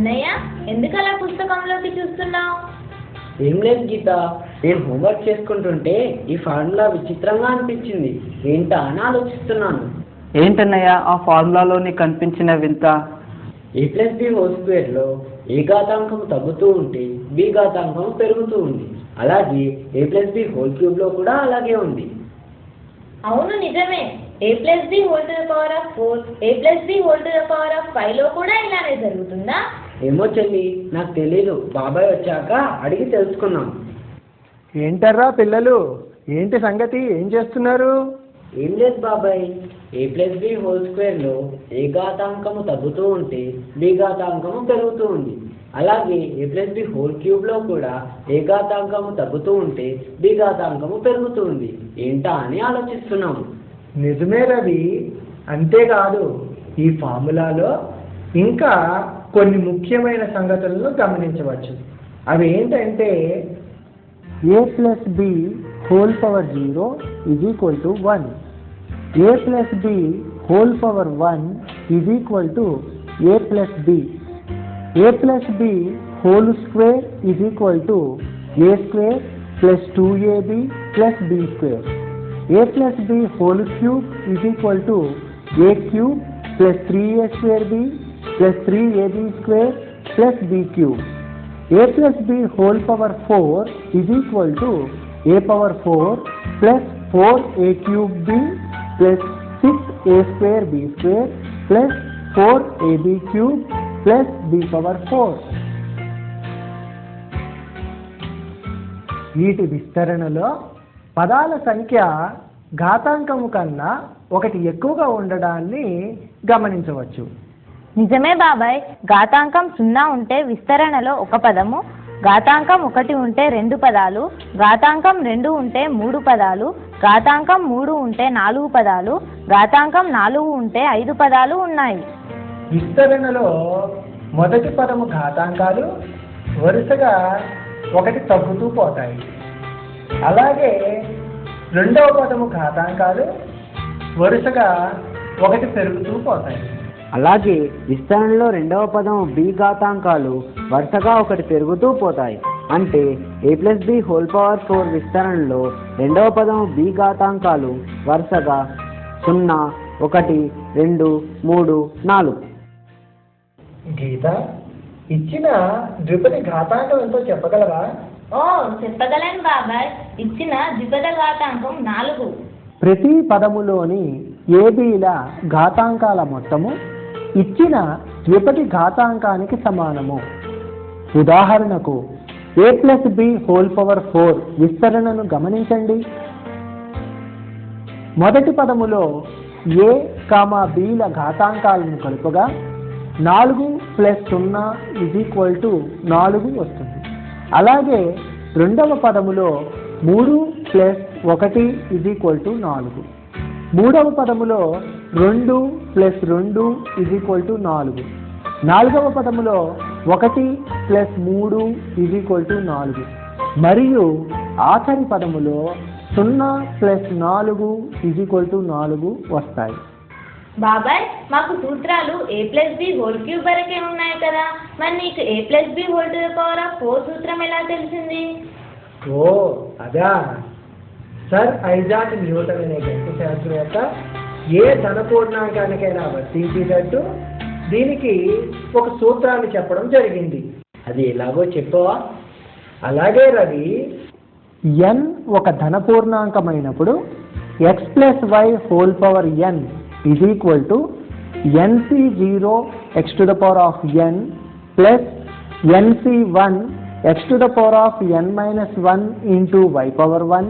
అన్నయ్య, ఎందుకు అలా పుస్తకంలోకి చూస్తున్నావు? ఏం లేదు గీత, నేను హోంవర్క్ చేసుకుంటుంటే ఈ ఫార్ములా విచిత్రంగా అనిపించింది. ఏంటా అని ఆలోచిస్తున్నాను. ఏంటన్నయ్య ఆ ఫార్ములాలో నీకు కనిపించిన వింత? a+b² ఏ ఘాతాంకం తగ్గుతూ ఉంటే బి ఘాతాంకం పెరుగుతూ ఉంది. అలాగే a+b³ కూడా అలాగే ఉంది. అవును, నిజమే. a+b⁴ a+b⁵ కూడా ఇలానే జరుగుతుందా? ఏమో చెల్లి, నాకు తెలీదు. బాబాయ్ వచ్చాక అడిగి తెలుసుకున్నాం. ఏంటర్రా పిల్లలు, ఏంటి సంగతి, ఏం చేస్తున్నారు? ఏం లేదు బాబాయ్, a+b² ఏ ఘాతాంకము తగ్గుతూ ఉంటే బి ఘాతాంకము పెరుగుతూ ఉంది. అలాగే a+b³ కూడా ఏ ఘాతాంకము తగ్గుతూ ఉంటే బి ఘాతాంకము పెరుగుతూ ఉంది. ఏంటా అని ఆలోచిస్తున్నాము. నిజమే రవి. అంతేకాదు, ఈ ఫార్ములాలో ఇంకా కొన్ని ముఖ్యమైన సంగతులను గమనించవచ్చు. అవి ఏంటంటే a+b⁴ = 1, a+b⁴ a+b, a+b² a² + 2ab + b², a+b³ a³ + 3a²b + 3ab² + b³, a+b⁴ a⁴ + 4a³b + 6a²b² + 4ab³ + b⁴. వీటి విస్తరణలో పదాల సంఖ్య ఘాతాంకము కన్నా ఒకటి ఎక్కువగా ఉండడాన్ని గమనించవచ్చు. నిజమే బాబాయ్. ఘాతాంకం 0 ఉంటే విస్తరణలో ఒక పదము, ఘాతాంకం 1 ఉంటే 2 పదాలు, ఘాతాంకం 2 ఉంటే 3 పదాలు, ఘాతాంకం 3 ఉంటే 4 పదాలు, ఘాతాంకం 4 ఉంటే 5 పదాలు ఉన్నాయి. విస్తరణలో మొదటి పదము ఘాతాంకాలు వరుసగా ఒకటి తగ్గుతూ పోతాయి. అలాగే రెండవ పదము ఘాతాంకాలు వరుసగా ఒకటి పెరుగుతూ పోతాయి. అలాగే విస్తరణలో రెండవ పదం బి ఘాతాంకాలు వరుసగా ఒకటి పెరుగుతూ పోతాయి. అంటే a+b⁴ విస్తరణలో రెండవ పదం బి ఘాతాంకాలు వరుసగా 0, 1, 2, 3, 4. గీత, ఇచ్చిన ద్విపది ఘాతాంకం ఎంతో చెప్పగలవా? ఓ, చెప్పగలను బాబాయ్. ఇచ్చిన ద్విపద ఘాతాంకం 4. ప్రతి పదములోని ఏబీల ఘాతాంకాల మొత్తము ఇచ్చిన ద్విపది ఘాతాంకానికి సమానము. ఉదాహరణకు a+b⁴ విస్తరణను గమనించండి. మొదటి పదములో a, bల ఘాతాంకాలను కలుపగా 4 + 0 4 వస్తుంది. అలాగే రెండవ పదములో 3 + 1 4, మూడవ పదములో 2 + 2 4, నాలుగవ పదములో 1 + 3 4, మరియు ఆఖరి పదములో 0 + 4 4 వస్తాయి. బాబాయ్, మాకు సూత్రాలు a+b³ వరకే ఉన్నాయి కదా, మరి నీకు a+b⁴ సూత్రం ఎలా తెలిసింది? ఓ అదా, సర్ ఐజాక్ న్యూటన్ అనే గణిత శాస్త్రవేత్త ఏ ధనపూర్ణాంకానికైనా వర్తించేటట్టు దీనికి ఒక సూత్రాన్ని చెప్పడం జరిగింది. అది ఎలాగో చెప్పవా? అలాగే రవి, n ఒక ధనపూర్ణాంకమైనప్పుడు x + y⁴n = nc0 x⁴n + nc1 x⁴n - 1 × y⁴1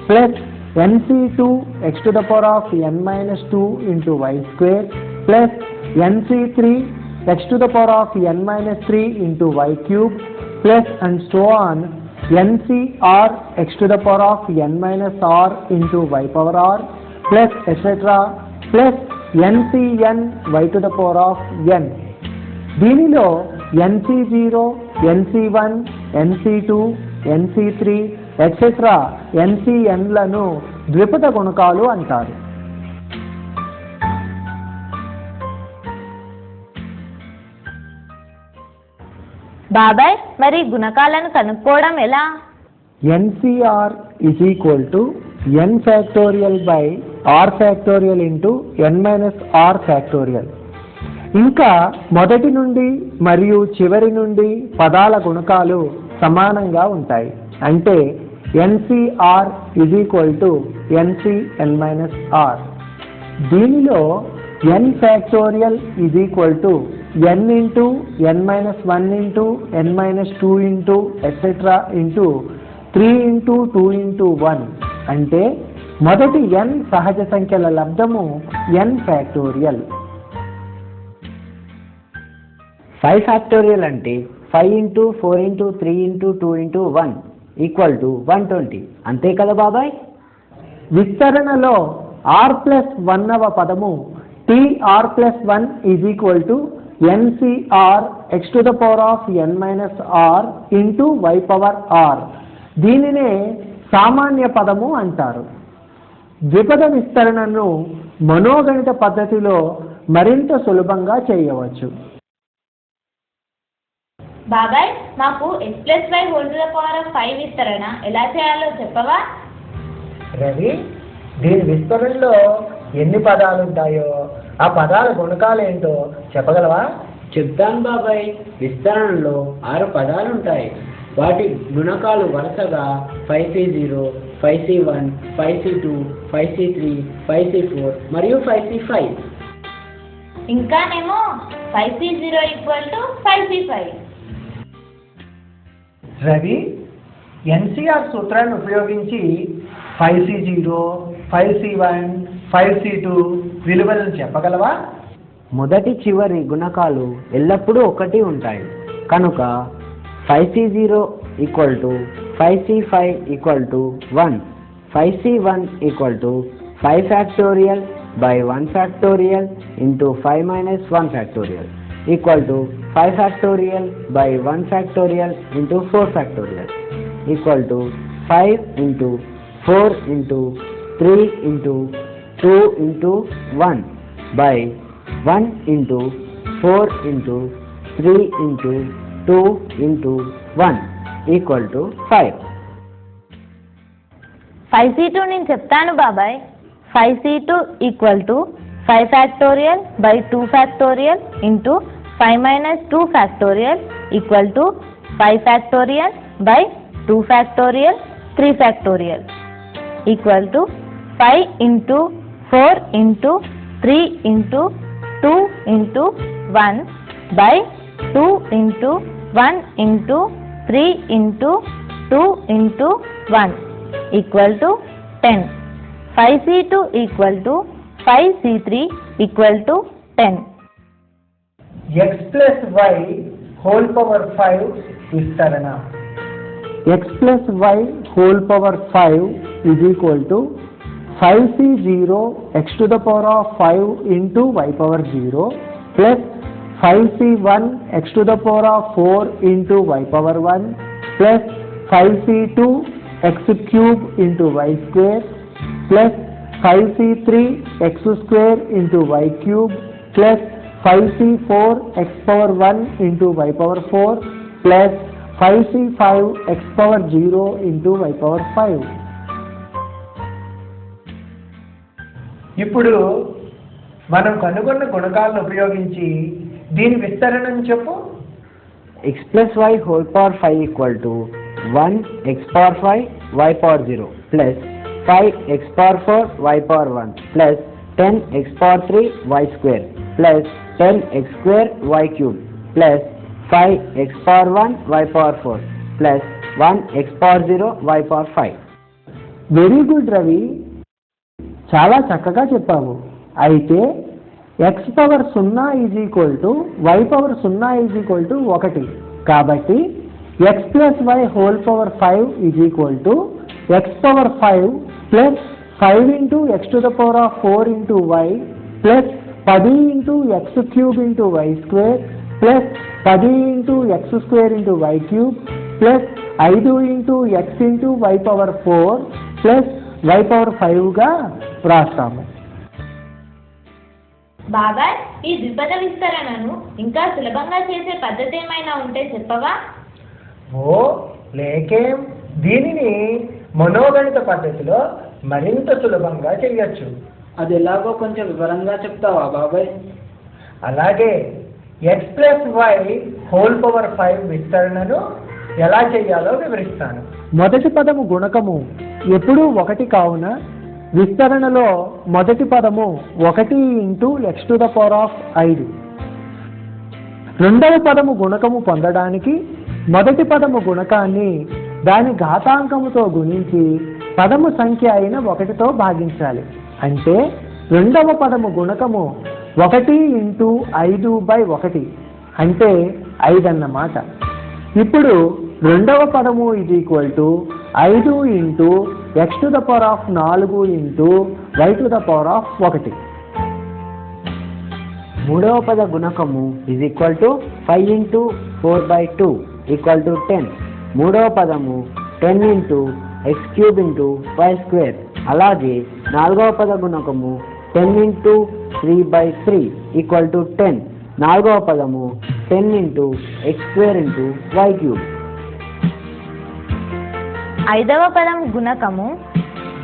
+ nc2 x⁴n - 2 × y² + nc3 x⁴n - 3 × y³ and so on ncr x⁴n - r × y⁴r etc. ncn y⁴n. దీనిలో nc0, nc1, nc2, nc3 etc. ncnలను ద్విపద గుణకాలు అంటారు. బాబాయ్ మరి గుణకాలను కనుక్కోవడం ఎలా? NCR is equal to n factorial by r factorial into n minus r factorial. ఇంకా మొదటి నుండి మరియు చివరి నుండి పదాల గుణకాలు సమానంగా ఉంటాయి. అంటే NCR is equal to NCn minus r. దీనిలో n factorial is equal to n into n minus 1 into n minus 2 into etc. into 3 into 2 into 1. అంటే మొదటి n సహజ సంఖ్యల లబ్ధము n ఫ్యాక్టోరియల్. 5 ఫ్యాక్టోరియల్ అంటే 5 into 4 into 3 into 2 into 1 equal to 120. అంతే కదా బాబాయ్? విస్తరణలో r ప్లస్ 1వ పదము tr plus 1 is equal to ncr x to the power of n minus r into y power r. దీనినే సామాన్య పదము అంటారు. ద్విపద విస్తరణను మనోగణిత పద్ధతిలో మరింత సులభంగా చేయవచ్చు. బాబాయ్ మాకు x+y5 విస్తరణ ఎలా చేయాలో చెప్పవా? రవి, దీని విస్తరణలో ఎన్ని పదాలు ఉంటాయో ఆ పదాల గుణకాలు ఏంటో చెప్పగలవా? చెప్తాను బాబాయ్. విస్తరణలో 6 పదాలు ఉంటాయి. వాటి గుణకాలు వరుసగా 5C0, 5C1, 5C2, 5C3, 5C4 మరియు 5C5. ఇంకానేమో 5C0 = 5C5. Ravi, NCR సూత్రాన్ని ఉపయోగించి 5C0, 5C1, 5C2 విలువలను చెప్పగలవా? మొదటి చివరి గుణకాలు ఎల్లప్పుడూ ఒకటి ఉంటాయి కనుక 5C0 = 5C5 = 1, 5C1 = 5 factorial by 1 factorial into 5 minus 1 factorial equal to 5 factorial by 1 factorial into 4 factorial equal to 5 into 4 into 3 into 2 into 1 by 1 into 4 into 3 into 2 into 1 equal to 5. 5C2 నేను చెప్తాను బాబాయ్. 5C2 = 5 factorial by 2 factorial into 5 minus 2 factorial equal to 5 factorial by 2 factorial 3 factorial equal to 5 into 4 into 3 into 2 into 1 by 2 into 1 into 3 into 2 into 1 equal to 10. 5C2 = 5C3 = 10. x plus y whole power 5 విస్తరణ. x plus y whole power 5 is equal to 5C0 x to the power of 5 into y power 0 plus 5C1 x to the power of 4 into y power 1 plus 5C2 x cube into y square plus 5C3 x square into y cube plus 5C4 x power 1 into y power 4 plus 5C5 x power 0 into y power 5. ఇప్పుడు మనం కనుగొన్న గుణకాలను ఉపయోగించి దీని విస్తరణను చెప్పు. x plus y whole power 5 equal to 1 x power 5 y power 0 plus 5 x power 4 y power 1 plus 10 x power 3 y square plus 10 x square y cube plus 5 x power 1 y power 4 plus 1 x power 0 y power 5. Very good Ravi, చాలా చక్కగా చెప్పావు. అయితే x power 0 is equal to y power 0 is equal to 1. కాబట్టి x plus y whole power 5 is equal to x power 5 plus 5 into x to the power of 4 into y plus 10 into x cube into y square plus 10 into x square into y cube plus 5 into x into y power 4 plus y power 5గా వ్రాస్తాము. బాబాయ్, ఈ ద్విపద విస్తరణను ఇంకా సులభంగా చేసే పద్ధతి ఏమైనా ఉంటే చెప్పవా? ఓ లేకేం, దీనిని మనోగణిత పద్ధతిలో మరింత సులభంగా చేయొచ్చు. అది ఎలాగో కొంచెం వివరంగా చెప్తావా బాబాయ్? అలాగే x+y⁵ విస్తరణను ఎలా చేయాలో వివరిస్తాను. మొదటి పదము గుణకము ఎప్పుడూ 1 కావున విస్తరణలో మొదటి పదము 1 × x⁵. రెండవ పదము గుణకము పొందడానికి మొదటి పదము గుణకాన్ని దాని ఘాతాంకముతో గుణించి పదము సంఖ్య అయిన 1తో భాగించాలి. అంటే రెండవ పదము గుణకము 1 × 5/1 అంటే 5 అన్నమాట. ఇప్పుడు రెండవ పదము 5 × x⁴ × y⁴ మూడవ పద గుణకము 5 × 4/2 = 10. మూడవ పదము 10 × x³ × y². అలాగే నాలుగవ పద గుణకము 10 × 3/3 = 10. నాలుగవ పదము 10 × x² × y³. ఐదవ పదం గుణకము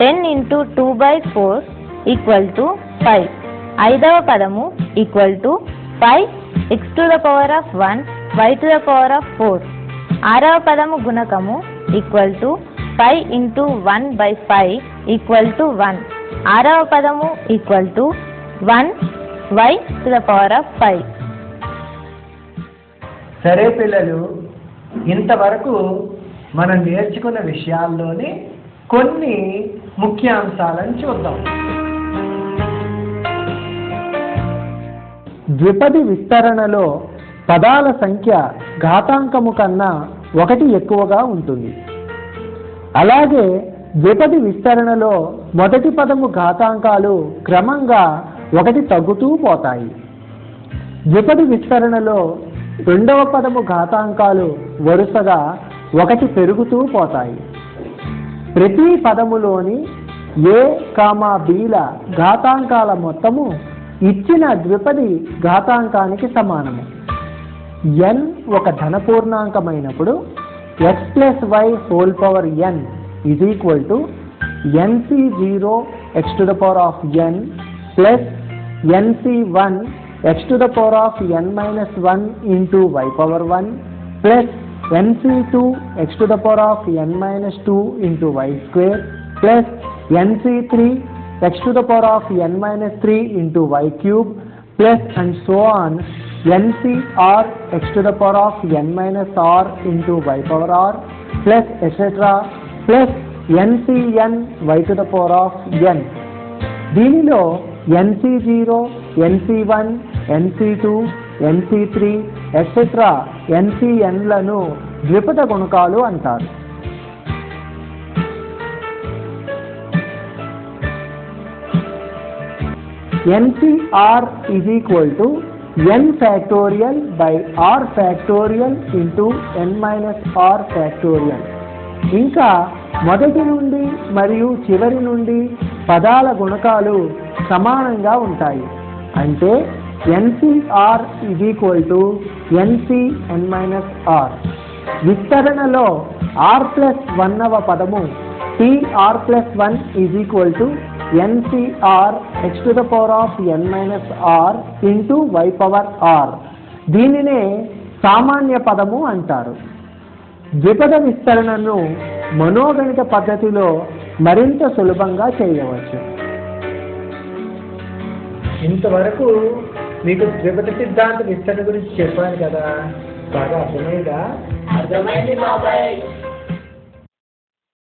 10 × 2/4 = 5. ఐదవ పదము 5x⁴ y⁴. ఆరవ పదము గుణకము 5 × 1/5 = 1. ఆరవ పదము 1y⁵. సరే పిల్లలు, ఇంతవరకు మనం నేర్చుకున్న విషయాల్లోని కొన్ని ముఖ్యాంశాలను చూద్దాం. ద్విపది విస్తరణలో పదాల సంఖ్య ఘాతాంకము కన్నా 1 ఎక్కువగా ఉంటుంది. అలాగే ద్విపది విస్తరణలో మొదటి పదము ఘాతాంకాలు క్రమంగా 1 తగ్గుతూ పోతాయి. ద్విపది విస్తరణలో రెండవ పదము ఘాతాంకాలు వరుసగా 1 పెరుగుతూ పోతాయి. ప్రతి పదములోని a, bల ఘాతాంకాల మొత్తము ఇచ్చిన ద్విపది ఘాతాంకానికి సమానము. n ఒక ధనపూర్ణాంకమైనప్పుడు x+y⁴n = nc0x⁴n +nc1 x⁴n - 1 × y⁴1 nc2 x⁴n - 2 × y² nc3 x⁴n - 3 × y³ and so on ncr x⁴n - r × y⁴r etc. ncn y⁴n. దీనిలో nc0, nc1, nc2, nc3 etc. ncnలను ద్విపద గుణకాలు అంటారు. ncr = n⁴r⁴ ఇంకా మొదటి నుండి మరియు చివరి నుండి పదాల గుణకాలు సమానంగా ఉంటాయి. అంటే ncr ncn-r. విస్తరణలో r+1వ పదము tr+1 ncr x⁴n - r × y⁴r. దీనినే సామాన్య పదము అంటారు. ద్విపద విస్తరణను మనోగణిత పద్ధతిలో మరింత సులభంగా చేయవచ్చు. ఇంతవరకు మీకు ద్విపద సిద్ధాంత విస్తరణ గురించి చెప్పాను కదా, బాగా అర్థమైందా? అర్థమైంది బాబాయ్.